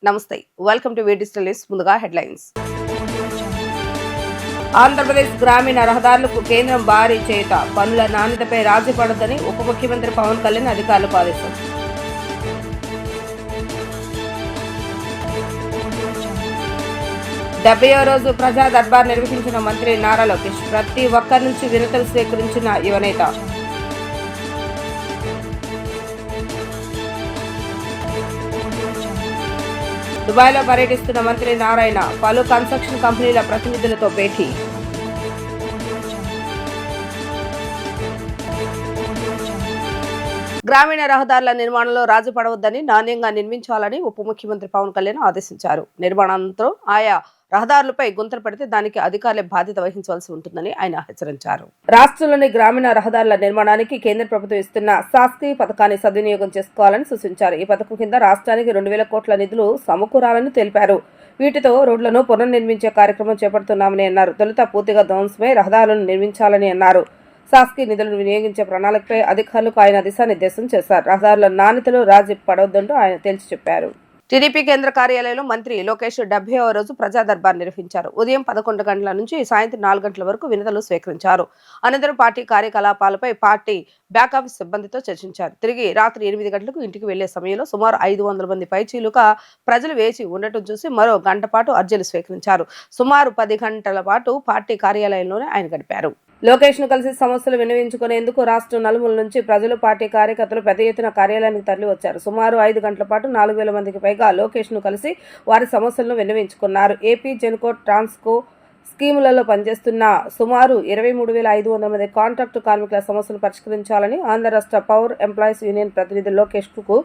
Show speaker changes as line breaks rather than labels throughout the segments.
నమస్తే, welcome to digital news. ముందుగా headlines. Andhra Pradesh గ్రామీణ రహదారులకు కేంద్రం భారీ చేత, పనుల నాణ్యతపై రాజీ పడొద్దని ఉప ముఖ్యమంత్రి పవన్ కళ్యాణ్ అధికారులకు ఆదేశం. డెబ్బయో రోజు ప్రజా దర్బార్ నిర్వహించిన మంత్రి నారా లోకేష్. ప్రతి ఒక్కరి నుంచి వినతులు స్వీకరించిన యువనేత. దుబాయ్లో పర్యటిస్తున్న మంత్రి నారాయణ పలు కన్స్ట్రక్షన్ కంపెనీల ప్రతినిధులతో భేటీ. గ్రామీణ రహదారుల నిర్మాణంలో రాజీ పడవద్దని, నాణ్యంగా నిర్మించాలని ఉప ముఖ్యమంత్రి పవన్ కళ్యాణ్ ఆదేశించారు. నిర్మాణానంతరం ఆయా రహదారులపై గుంతలు పడితే దానికి అధికారులే బాధ్యత వహించవలసి ఉంటుందని ఆయన హెచ్చరించారు. రాష్ట్రంలోని గ్రామీణ రహదారుల నిర్మాణానికి కేంద్ర ప్రభుత్వం ఇస్తున్న శాస్త్రీ పథకాన్ని సద్వినియోగం చేసుకోవాలని సూచించారు. ఈ పథకం కింద రాష్ట్రానికి 2,000 కోట్ల నిధులు సమకూరాలని తెలిపారు. వీటితో రోడ్లను పునర్నిర్మించే కార్యక్రమం చేపడుతున్నామని అన్నారు. తొలుత పూర్తిగా ధ్వంసమై రహదారులను నిర్మించాలని అన్నారు. శాస్త్రీ నిధులను వినియోగించే ప్రణాళికపై అధికారులకు ఆయన దిశానిర్దేశం చేశారు. రహదారుల నాణ్యతలో రాజీ పడవద్దంటూ ఆయన తేల్చి చెప్పారు. టీడీపీ కేంద్ర కార్యాలయంలో మంత్రి లోకేష్ 70వ రోజు ప్రజా దర్బార్ నిర్వహించారు. ఉదయం 11 గంటల నుంచి సాయంత్రం 4 గంటల వరకు వినతులు స్వీకరించారు. అనంతరం పార్టీ కార్యకలాపాలపై పార్టీ బ్యాకప్ సిబ్బందితో చర్చించారు. తిరిగి రాత్రి 8 గంటలకు ఇంటికి వెళ్లే సమయంలో సుమారు 500 మంది పైచీలుగా ప్రజలు వేచి ఉండటం చూసి మరో గంట పాటు అర్జీలు స్వీకరించారు. సుమారు 10 గంటల పాటు పార్టీ కార్యాలయంలోనే ఆయన గడిపారు. లోకేష్ ను కలిసి సమస్యలు విన్నవించుకునేందుకు రాష్ట్రం నలుమూల నుంచి ప్రజలు, పార్టీ కార్యకర్తలు పెద్ద ఎత్తున కార్యాలయానికి తరలి వచ్చారు. సుమారు 5 గంటల పాటు 4,000 మందికి పైగా లోకేష్ ను కలిసి వారి సమస్యలను విన్నవించుకున్నారు. ఏపీ జెన్కో ట్రాన్స్కో స్కీములలో పనిచేస్తున్న సుమారు 23,500 మంది కాంట్రాక్టు కార్మికుల సమస్యలు పరిష్కరించాలని ఆంధ్ర రాష్ట్ర పవర్ ఎంప్లాయీస్ యూనియన్ ప్రతినిధి లోకేష్ కు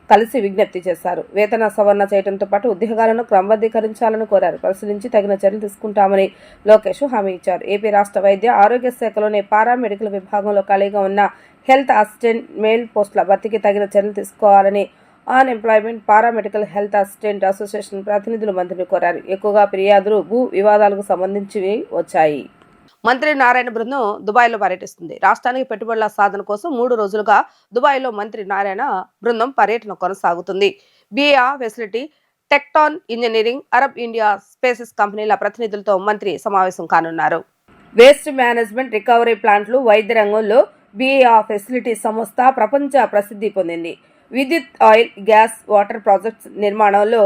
కలిసి విజ్ఞప్తి చేశారు. వేతన సవరణ చేయడంతో పాటు ఉద్యోగాలను క్రమబద్ధీకరించాలని కోరారు. పరిశీలించి తగిన చర్యలు తీసుకుంటామని లోకేష్ హామీ ఇచ్చారు. ఏపీ రాష్ట్ర వైద్య ఆరోగ్య శాఖలోని పారామెడికల్ విభాగంలో ఖాళీగా ఉన్న హెల్త్ అసిస్టెంట్ మెయిల్ పోస్టుల భర్తీకి తగిన చర్యలు తీసుకోవాలని an employment paramedical health assistant association ప్రతినిధులు మంత్రిని కోరారు. ఎక్కువగా ఫిర్యాదులు భూ వివాదాలకు సంబంధించివి వచ్చాయి. మంత్రి నారాయణ బృందం దుబాయ్లో పర్యటిస్తుంది. రాష్ట్రానికి పెట్టుబడుల సాధన కోసం 3 రోజులుగా దుబాయ్లో మంత్రి నారాయణ బృందం పర్యటన కొనసాగుతుంది. బిఏఆ ఫెసిలిటీ, టెక్టాన్ ఇంజనీరింగ్, అరబ్ ఇండియా స్పేసెస్ కంపెనీల ప్రతినిధులతో మంత్రి సమావేశం కానున్నారు. వేస్ట్ మేనేజ్మెంట్ రికవరీ ప్లాంట్లు, వైద్య రంగంలో బిఏఆ ఫెసిలిటీ సంస్థ ప్రపంచ ప్రసిద్ధి పొందింది. విద్యుత్, ఆయిల్, గ్యాస్, వాటర్ ప్రాజెక్ట్స్ నిర్మాణంలో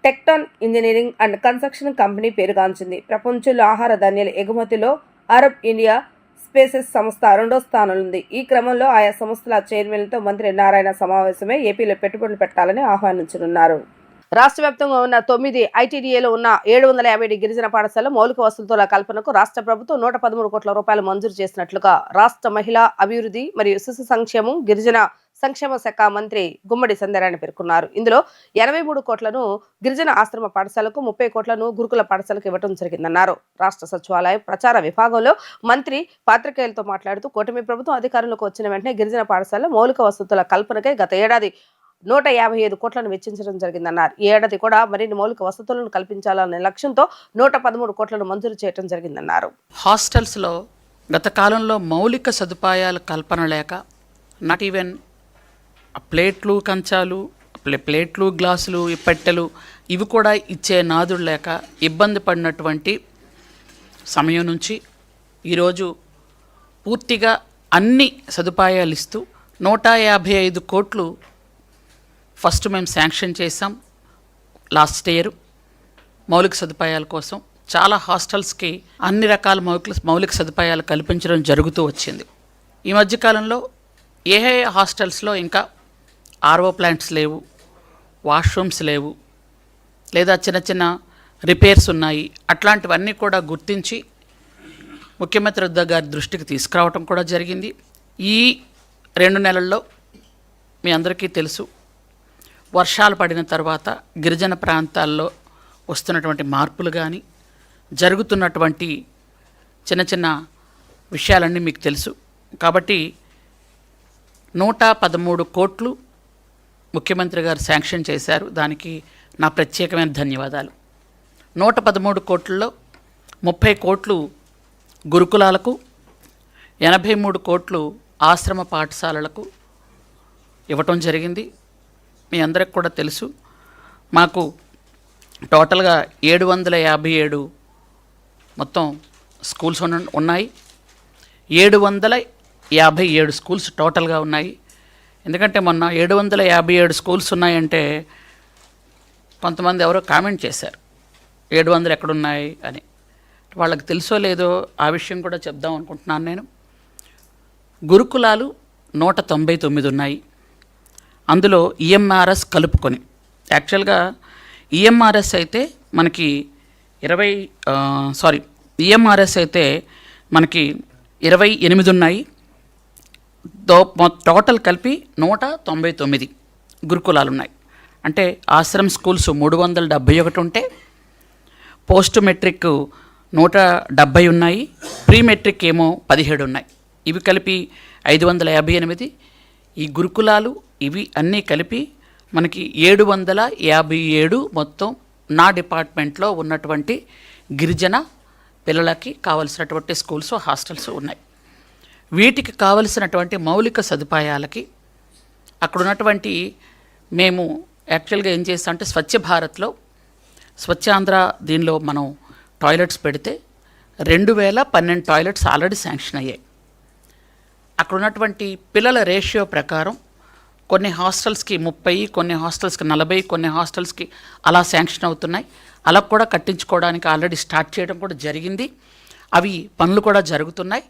టెక్టాన్ ఇంజనీరింగ్ అండ్ కన్స్ట్రక్షన్ కంపెనీ పేరుగాంచింది. ప్రపంచంలో ఆహార ధాన్యాల ఎగుమతిలో అరబ్ ఇండియా స్పేసెస్ సంస్థ 2వ స్థానంలో ఉంది. ఈ క్రమంలో ఆయా సంస్థల చైర్మన్లతో మంత్రి నారాయణ సమావేశమై ఏపీలో పెట్టుబడులు పెట్టాలని ఆహ్వానించనున్నారు. రాష్ట్ర వ్యాప్తంగా ఉన్న 9 ఐటీడీఏలో ఉన్న 750 గిరిజన పాఠశాల మౌలిక వసతుల కల్పనకు రాష్ట్ర ప్రభుత్వం 113 కోట్ల రూపాయలు మంజూరు చేసినట్లుగా రాష్ట్ర మహిళా అభివృద్ధి మరియు శిశు సంక్షేమం, గిరిజన సంక్షేమ శాఖ మంత్రి గుమ్మడి సంధ్యారాణి పేర్కొన్నారు. ఇందులో 83 కోట్లను గిరిజన ఆశ్రమ పాఠశాలకు, 30 కోట్లను గురుకుల పాఠశాలకు ఇవ్వడం జరిగిందన్నారు. రాష్ట్ర సచివాలయ ప్రచార విభాగంలో మంత్రి పాత్రికేయులతో మాట్లాడుతూ కూటమి ప్రభుత్వం అధికారంలోకి వచ్చిన వెంటనే గిరిజన పాఠశాల మౌలిక వసతుల కల్పనకై గత ఏడాది 155 కోట్లను వెచ్చించడం జరిగిందన్నారు. ఈ ఏడాది కూడా మరిన్ని మౌలిక వసతులను కల్పించాలనే లక్ష్యంతో 113 కోట్లను మంజూరు చేయడం జరిగిందన్నారు.
హాస్టల్స్లో గత కాలంలో మౌలిక సదుపాయాల కల్పన లేక నాట్ ఈవెన్ ప్లేట్లు, కంచాలు, ప్లేట్లు, గ్లాసులు, పెట్టెలు ఇవి కూడా ఇచ్చే నాదుడు లేక ఇబ్బంది పడినటువంటి సమయం నుంచి ఈరోజు పూర్తిగా అన్ని సదుపాయాలు ఇస్తూ 155 కోట్లు ఫస్ట్ మేము శాంక్షన్ చేసాం లాస్ట్ ఇయర్ మౌలిక సదుపాయాల కోసం. చాలా హాస్టల్స్కి అన్ని రకాల మౌలిక సదుపాయాలు కల్పించడం జరుగుతూ వచ్చింది. ఈ మధ్యకాలంలో ఏ హాస్టల్స్లో ఇంకా ఆర్ఓ ప్లాంట్స్ లేవు, వాష్రూమ్స్ లేవు, లేదా చిన్న చిన్న రిపేర్స్ ఉన్నాయి, అట్లాంటివన్నీ కూడా గుర్తించి ముఖ్యమంత్రి గారి దృష్టికి తీసుకురావడం కూడా జరిగింది. ఈ 2 నెలల్లో మీ అందరికీ తెలుసు, వర్షాలు పడిన తర్వాత గిరిజన ప్రాంతాల్లో వస్తున్నటువంటి మార్పులు కానీ జరుగుతున్నటువంటి చిన్న చిన్న విషయాలన్నీ మీకు తెలుసు. కాబట్టి 113 కోట్లు ముఖ్యమంత్రి గారు శాంక్షన్ చేశారు. దానికి నా ప్రత్యేకమైన ధన్యవాదాలు. 113 కోట్లలో 30 కోట్లు గురుకులాలకు, 83 కోట్లు ఆశ్రమ పాఠశాలలకు ఇవ్వటం జరిగింది. మీ అందరికి కూడా తెలుసు, మాకు టోటల్గా 757 మొత్తం స్కూల్స్ ఉన్నాయి. 757 స్కూల్స్ టోటల్గా ఉన్నాయి. ఎందుకంటే మొన్న 757 స్కూల్స్ ఉన్నాయంటే కొంతమంది ఎవరో కామెంట్ చేశారు 700 ఎక్కడున్నాయి అని. వాళ్ళకి తెలుసో లేదో ఆ విషయం కూడా చెప్దాం అనుకుంటున్నాను నేను. గురుకులాలు 199 ఉన్నాయి. అందులో ఈఎంఆర్ఎస్ కలుపుకొని, యాక్చువల్గా ఈఎంఆర్ఎస్ అయితే మనకి ఈఎంఆర్ఎస్ అయితే మనకి 28 ఉన్నాయి. టోటల్ కలిపి 199 గురుకులాలు ఉన్నాయి. అంటే ఆశ్రమ్ స్కూల్స్ 371 ఉంటే, పోస్ట్ మెట్రిక్ 170 ఉన్నాయి, ప్రీ మెట్రిక్ ఏమో 17 ఉన్నాయి. ఇవి కలిపి 558. ఈ గురుకులాలు ఇవి అన్నీ కలిపి మనకి 757 మొత్తం నా డిపార్ట్మెంట్లో ఉన్నటువంటి గిరిజన పిల్లలకి కావలసినటువంటి స్కూల్స్, హాస్టల్స్ ఉన్నాయి. వీటికి కావలసినటువంటి మౌలిక సదుపాయాలకి అక్కడ ఉన్నటువంటి మేము యాక్చువల్గా ఏం చేస్తాం అంటే స్వచ్ఛ భారత్లో స్వచ్ఛాంధ్ర దీనిలో మనం టాయిలెట్స్ పెడితే 2012 టాయిలెట్స్ ఆల్రెడీ శాంక్షన్ అయ్యాయి. అక్కడ ఉన్నటువంటి పిల్లల రేషియో ప్రకారం కొన్ని హాస్టల్స్కి 30, కొన్ని హాస్టల్స్కి 40, కొన్ని హాస్టల్స్కి అలా శాంక్షన్ అవుతున్నాయి. అలా కూడా కట్టించుకోవడానికి ఆల్రెడీ స్టార్ట్ చేయడం కూడా జరిగింది. అవి పనులు కూడా జరుగుతున్నాయి,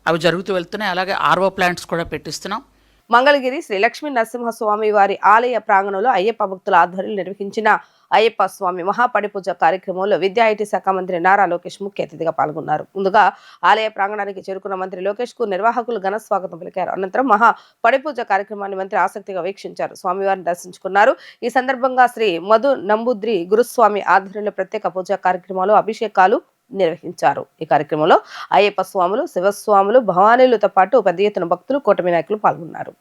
అవి జరుగుతూ వెళ్తున్నాయి. అలాగే ఆర్ఓ ప్లాంట్స్ కూడా పెట్టిస్తున్నాం.
మంగళగిరి శ్రీ లక్ష్మీ నరసింహస్వామి వారి ఆలయ ప్రాంగణంలో అయ్యప్ప భక్తుల ఆధ్వర్యంలో నిర్వహించిన అయ్యప్ప స్వామి మహాపడిపూజ కార్యక్రమంలో విద్యా ఐటీ శాఖ మంత్రి నారా లోకేష్ ముఖ్య అతిథిగా పాల్గొన్నారు. ముందుగా ఆలయ ప్రాంగణానికి చేరుకున్న మంత్రి లోకేష్ కు నిర్వాహకులు ఘన స్వాగతం పలికారు. అనంతరం మహాపడిపూజ కార్యక్రమాన్ని మంత్రి ఆసక్తిగా వీక్షించారు, స్వామివారిని దర్శించుకున్నారు. ఈ సందర్భంగా శ్రీ మధు నంబుద్రి గురుస్వామి ఆధ్వర్యంలో ప్రత్యేక పూజా కార్యక్రమాలు, అభిషేకాలు నిర్వహించారు. ఈ కార్యక్రమంలో అయ్యప్ప స్వాములు, శివస్వాములు, భవానీలతో పాటు పెద్ద ఎత్తున భక్తులు, కూటమి నాయకులు పాల్గొన్నారు.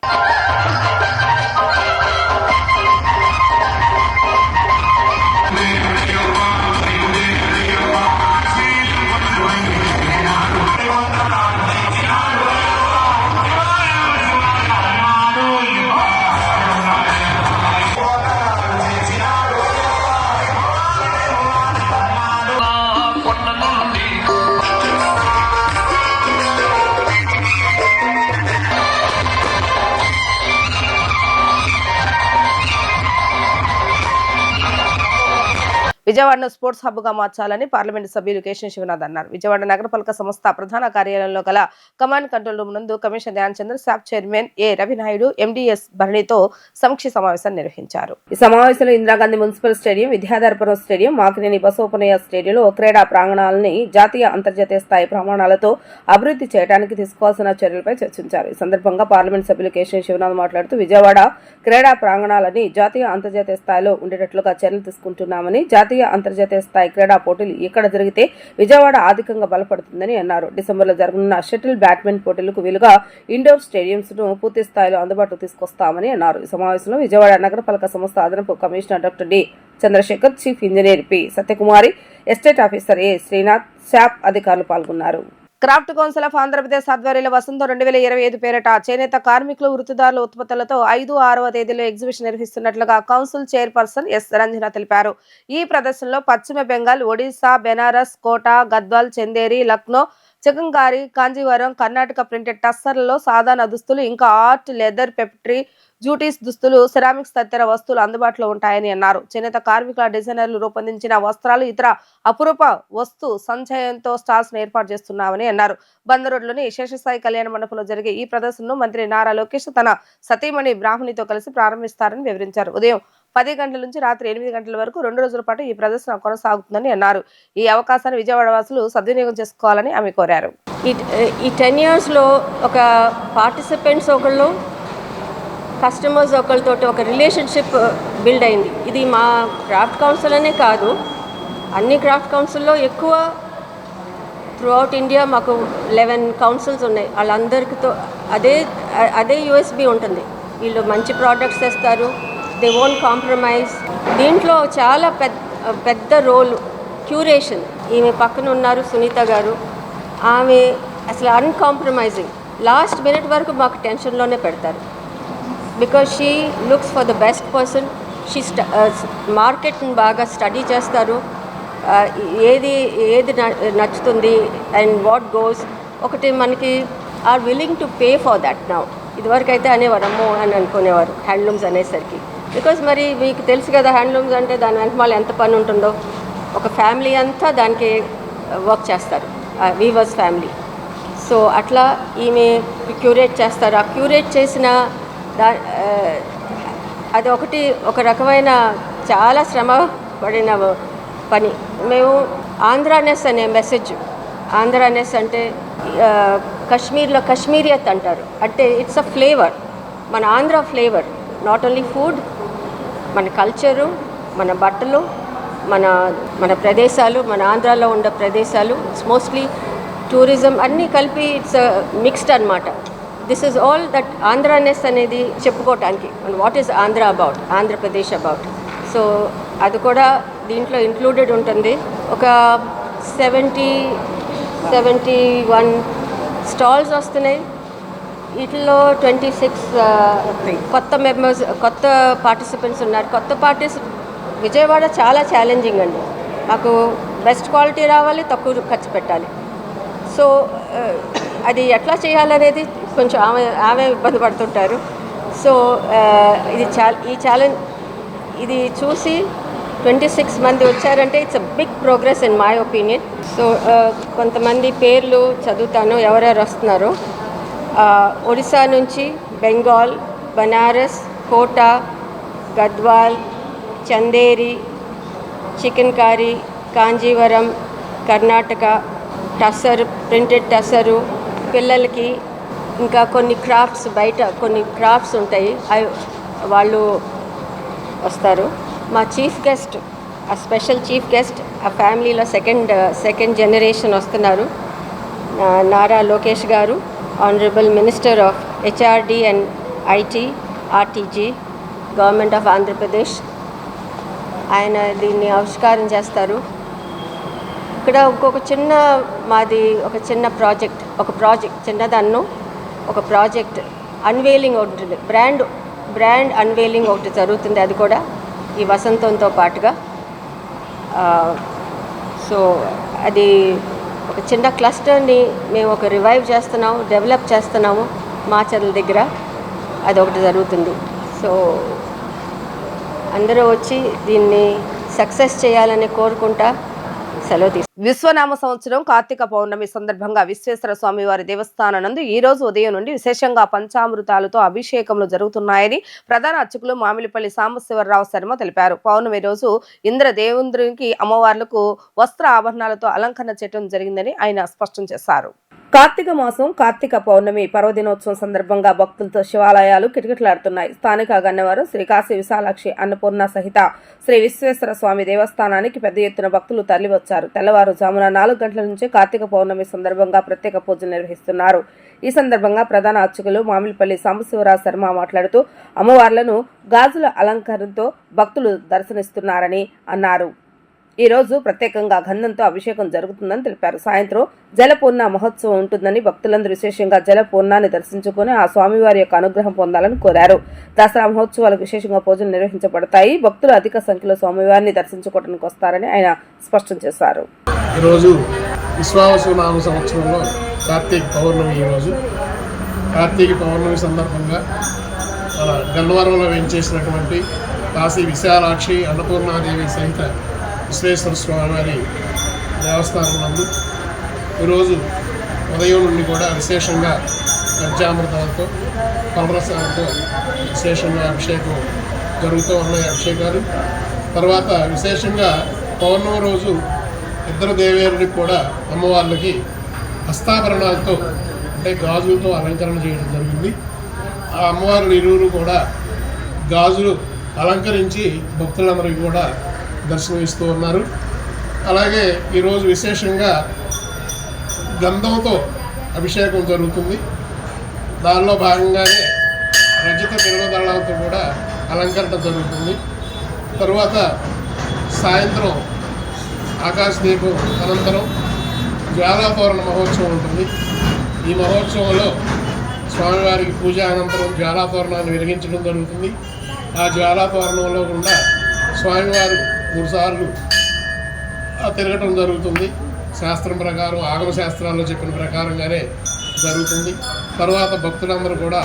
విజయవాడను స్పోర్ట్స్ హబ్ గా మార్చాలని పార్లమెంటు సభ్యులు కేశవ శివనాథ్ అన్నారు. విజయవాడ నగరపాలక సంస్థ ప్రధాన కార్యాలయంలో గల కమాండ్ కంట్రోల్ రూమ్ నందు commissioner Dhyan Chandra, SAAP chairman A Ravinaidu, MD S భరణితో సమీక్ష సమావేశం నిర్వహించారు. ఈ సమావేశంలో Indira Gandhi municipal stadium, Vidyadharapuram stadium, Makineni Basavapunnaiah స్టేడియంలో క్రీడా ప్రాంగణాలని జాతీయ, అంతర్జాతీయ స్థాయి ప్రమాణాలతో అభివృద్ధి చేయడానికి తీసుకోవాల్సిన చర్యలపై చర్చించారు. ఈ సందర్భంగా పార్లమెంట్ సభ్యులు కేశవ శివనాథ్ మాట్లాడుతూ విజయవాడ క్రీడా ప్రాంగణాలని జాతీయ, అంతర్జాతీయ స్థాయిలో ఉండేటట్లుగా చర్యలు తీసుకుంటున్నామని, జాతీయ, అంతర్జాతీయ స్థాయి క్రీడా పోటీలు ఇక్కడ జరిగితే విజయవాడ ఆర్థికంగా బలపడుతుందని అన్నారు. డిసెంబర్లో జరగనున్న షటిల్, బ్యాడ్మింటన్ పోటీలకు వీలుగా ఇండోర్ స్టేడియంస్ ను పూర్తి స్థాయిలో అందుబాటులో తీసుకొస్తామని అన్నారు. ఈ సమావేశంలో విజయవాడ నగరపాలక సంస్థ అదనపు commissioner doctor D Chandrasekhar, chief engineer P Satyakumari, estate officer A Srinath, SAAP అధికారులు పాల్గొన్నారు. క్రాఫ్ట్ కౌన్సిల్ ఆఫ్ ఆంధ్రప్రదేశ్ ఆధ్వర్యంలో వసంతం 2025 పేరిట చేనేత కార్మికులు, వృత్తిదారుల ఉత్పత్తులతో 5, 6వ తేదీలో exhibition నిర్వహిస్తున్నట్లుగా council chairperson yes Ranjana తెలిపారు. ఈ ప్రదర్శనలో పశ్చిమ బెంగాల్, ఒడిశా, బెనారస్, కోటా, గద్వాల్, చందేరి, లక్నో, చికంగారి, కాంజీవరం, కర్ణాటక ప్రింటెడ్ టస్సర్లలో సాధారణ దుస్తులు, ఇంకా ఆర్ట్, లెదర్, పెప్ట్రీ, జూటీస్ దుస్తులు, సెరామిక్స్ తదితర వస్తువులు అందుబాటులో ఉంటాయని అన్నారు. చేనేత కార్మికుల డిజైనర్లు రూపొందించిన వస్త్రాలు, ఇతర అపురూప వస్తు సంచయంతో స్టాల్స్ ను ఏర్పాటు చేస్తున్నామని అన్నారు. బందరోడ్లోని శేషసాయి కళ్యాణ మండపంలో జరిగే ఈ ప్రదర్శనను మంత్రి నారా లోకేష్ తన సతీమణి బ్రాహ్మణితో కలిసి ప్రారంభిస్తారని వివరించారు. ఉదయం 10 గంటల నుంచి రాత్రి 8 గంటల వరకు 2 రోజుల పాటు ఈ ప్రదర్శన కొనసాగుతుందని అన్నారు. ఈ అవకాశాన్ని విజయవాడ వాసులు సద్వినియోగం చేసుకోవాలని ఆమె కోరారు.
ఈ 10 yearsలో ఒక పార్టిసిపెంట్స్ ఒకళ్ళు, కస్టమర్స్ ఒకళ్ళతో ఒక రిలేషన్షిప్ బిల్డ్ అయింది. ఇది మా క్రాఫ్ట్ కౌన్సిల్ అనే కాదు, అన్ని క్రాఫ్ట్ కౌన్సిల్లో ఎక్కువ త్రూఅవుట్ ఇండియా మాకు 11 కౌన్సిల్స్ ఉన్నాయి. వాళ్ళందరితో అదే యూఎస్బి ఉంటుంది. వీళ్ళు మంచి ప్రోడక్ట్స్ తెస్తారు, దే వోంట్ కాంప్రమైజ్. దీంట్లో చాలా పెద్ద రోల్ క్యూరేషన్. ఈమె పక్కన ఉన్నారు సునీత గారు, ఆమె అసలు అన్కాంప్రమైజింగ్. లాస్ట్ మినిట్ వరకు మాకు టెన్షన్లోనే పెడతారు. Because she looks for the best person, మార్కెట్ని బాగా స్టడీ చేస్తారు. ఏది నచ్చుతుంది అండ్ వాట్ గోస్. ఒకటి మనకి are willing to pay for that now. ఇదివరకు అయితే అనేవారు అమ్మో అని అనుకునేవారు హ్యాండ్లూమ్స్ అనేసరికి. బికాజ్ మరి మీకు తెలుసు కదా, హ్యాండ్లూమ్స్ అంటే దాని వెనకాల ఎంత పని ఉంటుందో. ఒక ఫ్యామిలీ అంతా దానికి వర్క్ చేస్తారు, వీవర్స్ ఫ్యామిలీ. సో అట్లా ఈమె క్యూరేట్ చేస్తారు. ఆ క్యూరేట్ చేసిన అది ఒక రకమైన చాలా శ్రమ పడిన పని. మేము ఆంధ్రానెస్ అనే మెసేజ్, ఆంధ్రానెస్ అంటే కశ్మీర్లో కశ్మీరియత్ అంటారు. అంటే ఇట్స్ అ ఫ్లేవర్, మన Andhra flavour. Not only food, మన కల్చరు, మన బట్టలు, మన ప్రదేశాలు, మన ఆంధ్రాలో ఉండే ప్రదేశాలు, ఇట్స్ మోస్ట్లీ టూరిజం అన్నీ కలిపి ఇట్స్ మిక్స్డ్ అనమాట. This is all that Andhraness అనేది చెప్పుకోవటానికి. What is Andhra about, Andhra Pradesh about. So అది కూడా దీంట్లో ఇంక్లూడెడ్ ఉంటుంది. ఒక 71 స్టాల్స్ వస్తున్నాయి. వీటిలో 26 కొత్త మెంబర్స్, కొత్త పార్టిసిపెంట్స్ ఉన్నారు. విజయవాడ చాలా ఛాలెంజింగ్ అండి. మాకు బెస్ట్ క్వాలిటీ రావాలి, తక్కువ ఖర్చు పెట్టాలి. సో అది ఎట్లా చేయాలనేది కొంచెం ఆమె ఇబ్బంది పడుతుంటారు. సో ఈ ఛాలెంజ్ ఇది చూసి 26 మంది వచ్చారంటే it's a big progress in my opinion. So కొంతమంది పేర్లు చదువుతాను ఎవరెవరు వస్తున్నారో. ఒడిశా నుంచి బెంగాల్, బనారస్, కోటా, గద్వాల్, చందేరి, చికెన్ కారీ, కాంజీవరం, కర్ణాటక, టసర్, ప్రింటెడ్ టసరు పిల్లలకి. ఇంకా కొన్ని క్రాఫ్ట్స్, బయట కొన్ని క్రాఫ్ట్స్ ఉంటాయి, అవి వాళ్ళు వస్తారు. మా చీఫ్ గెస్ట్, ఆ స్పెషల్ చీఫ్ గెస్ట్, ఆ ఫ్యామిలీలో సెకండ్ జనరేషన్ వస్తున్నారు. నారా లోకేష్ గారు, honourable minister of HRD and IT, RTG, government of Andhra Pradesh. ఆయన దీన్ని ఆవిష్కారం చేస్తారు. ఇక్కడ మాది ఒక చిన్న ప్రాజెక్ట్ చిన్నదన్ను, ఒక ప్రాజెక్ట్ అన్వేలింగ్ ఒకటి, బ్రాండ్ అన్వేలింగ్ ఒకటి జరుగుతుంది. అది కూడా ఈ వసంతంతో పాటుగా. సో అది ఒక చిన్న క్లస్టర్ని మేము ఒక రివైవ్ చేస్తున్నాము, డెవలప్ చేస్తున్నాము మాచర్ల దగ్గర. అది ఒకటి జరుగుతుంది. సో అందరూ వచ్చి దీన్ని సక్సెస్ చేయాలని కోరుకుంటా సెలవు తీసుకుంటాం.
విశ్వనామ సంవత్సరం కార్తీక పౌర్ణమి సందర్భంగా విశ్వేశ్వర స్వామి వారి దేవస్థానం నందు ఈ రోజు ఉదయం నుండి విశేషంగా పంచామృతాలతో అభిషేకములు జరుగుతున్నాయని ప్రధాన అర్చకులు మామిలిపల్లి సాంబశివరావు శర్మ తెలిపారు. పౌర్ణమి రోజు ఇంద్రదేవేంద్రునికి అమ్మవార్లకు వస్త్ర ఆభరణాలతో అలంకరణ చేయడం జరిగిందని ఆయన స్పష్టం చేశారు. కార్తీక మాసం కార్తీక పౌర్ణమి పర్వదినోత్సవం సందర్భంగా భక్తులతో శివాలయాలు కిటకిటలాడుతున్నాయి. స్థానిక గన్నవరం శ్రీ కాశీ విశాలాక్షి అన్నపూర్ణ సహిత శ్రీ విశ్వేశ్వర స్వామి దేవస్థానానికి పెద్ద ఎత్తున భక్తులు తరలివచ్చారు. తెల్లవారుజామున 4 గంటల నుంచి కార్తీక పౌర్ణమి సందర్భంగా ప్రత్యేక పూజలు నిర్వహిస్తున్నారు. ఈ సందర్భంగా ప్రధాన అర్చకులు మామిలిపల్లి సాంబశివరావు శర్మ మాట్లాడుతూ అమ్మవార్లను గాజుల అలంకరణతో భక్తులు దర్శనిస్తున్నారని అన్నారు. ఈ రోజు ప్రత్యేకంగా గంధంతో అభిషేకం జరుగుతుందని తెలిపారు. సాయంత్రం జలపూర్ణ మహోత్సవం ఉంటుందని భక్తులందరూ విశేషంగా జలపూర్ణాన్ని దర్శించుకుని ఆ స్వామివారి యొక్క అనుగ్రహం పొందాలని కోరారు. దసరా మహోత్సవాలకు విశేషంగా పూజలు నిర్వహించబడతాయి. భక్తులు అధిక సంఖ్యలో స్వామివారిని దర్శించుకోవడానికి వస్తారని ఆయన స్పష్టం చేశారు.
ఈరోజు విశ్వావసునామ సంవత్సరంలో కార్తీక పౌర్ణమి. ఈరోజు కార్తీక పౌర్ణమి సందర్భంగా మన గన్నవరంలో వేయించేసినటువంటి కాశీ విశాలాక్షి అన్నపూర్ణాదేవి సహిత విశ్వేశ్వర స్వామివారి దేవస్థానం నందు ఈరోజు ఉదయం నుండి కూడా విశేషంగా పంచామృతాలతో ఫలరసాలతో విశేషంగా అభిషేకం జరుగుతూ ఉన్నాయి. అభిషేకాలు తర్వాత విశేషంగా పౌర్ణమి రోజు ఇద్దరు దేవేరుడికి కూడా అమ్మవార్లకి హస్తాభరణాలతో అంటే గాజులతో అలంకరణ చేయడం జరిగింది. ఆ అమ్మవారులు ఇరువురు కూడా గాజులు అలంకరించి భక్తులందరికీ కూడా దర్శనమిస్తూ ఉన్నారు. అలాగే ఈరోజు విశేషంగా గంధంతో అభిషేకం జరుగుతుంది. దానిలో భాగంగానే రజత బిల్వదళాలతో కూడా అలంకరణ జరుగుతుంది. తరువాత సాయంత్రం ఆకాశదీపం అనంతరం జ్వాలాతోరణ మహోత్సవం ఉంటుంది. ఈ మహోత్సవంలో స్వామివారికి పూజ అనంతరం జ్వాలాతోరణాన్ని వెలిగించడం జరుగుతుంది. ఆ జ్వాలా తోరణంలో గుండా స్వామివారు 3 సార్లు తిరగటం జరుగుతుంది. శాస్త్రం ప్రకారం, ఆగమ శాస్త్రాల్లో చెప్పిన ప్రకారంగానే జరుగుతుంది. తర్వాత భక్తులందరూ కూడా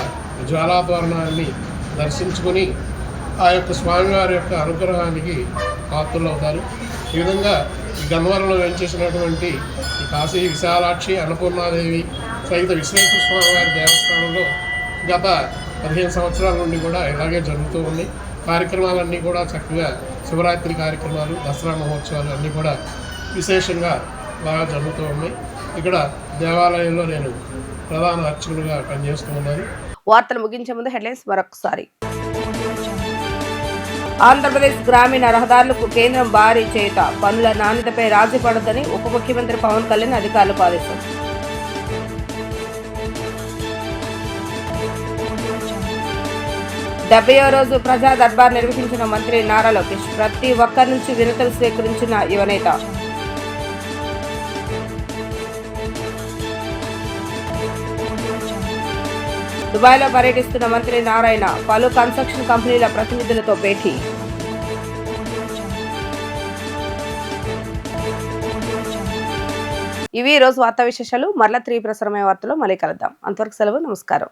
జ్వాలా తోరణాన్ని దర్శించుకొని ఆ యొక్క స్వామివారి యొక్క అనుగ్రహానికి పాత్రులవుతారు. ఈ విధంగా ఈ గన్నవరంలో వెంచేసినటువంటి ఈ కాశీ విశాలాక్షి అన్నపూర్ణాదేవి సహిత విశ్వేశ్వర స్వామివారి దేవస్థానంలో గత 15 సంవత్సరాల నుండి కూడా ఇలాగే జరుగుతూ ఉంది. కార్యక్రమాలన్నీ కూడా చక్కగా శివరాత్రి కార్యక్రమాలు, దసరా మహోత్సవాలు అన్నీ కూడా విశేషంగా బాగా జరుగుతూ ఉన్నాయి. ఇక్కడ దేవాలయంలో నేను ప్రధాన అర్చకులుగా పనిచేస్తూ ఉన్నాను.
వార్తలు ముగించే ముందు హెడ్లైన్స్ మరొకసారి. ఆంధ్రప్రదేశ్ గ్రామీణ రహదారులకు కేంద్రం భారీ చేయుత, పనుల నాణ్యతపై రాజీ పడొద్దని ఉప ముఖ్యమంత్రి పవన్ కళ్యాణ్ అధికారులకు ఆదేశం. డెబ్బైవ రోజు ప్రజా దర్బార్ నిర్వహించిన మంత్రి నారా లోకేష్, ప్రతి ఒక్కరి నుంచి వినతులు స్వీకరించిన యువనేత. దుబాయ్లో పర్యటిస్తున్న మంత్రి నారాయణ పలు కన్స్ట్రక్షన్ కంపెనీల ప్రతినిధులతో భేటీ. ఇవి ఈ రోజు వార్తా విశేషాలు. మరలా 3 ప్రసారమయ్యే వార్తలో మళ్ళీ కలుద్దాం. అంతవరకు సెలవు, నమస్కారం.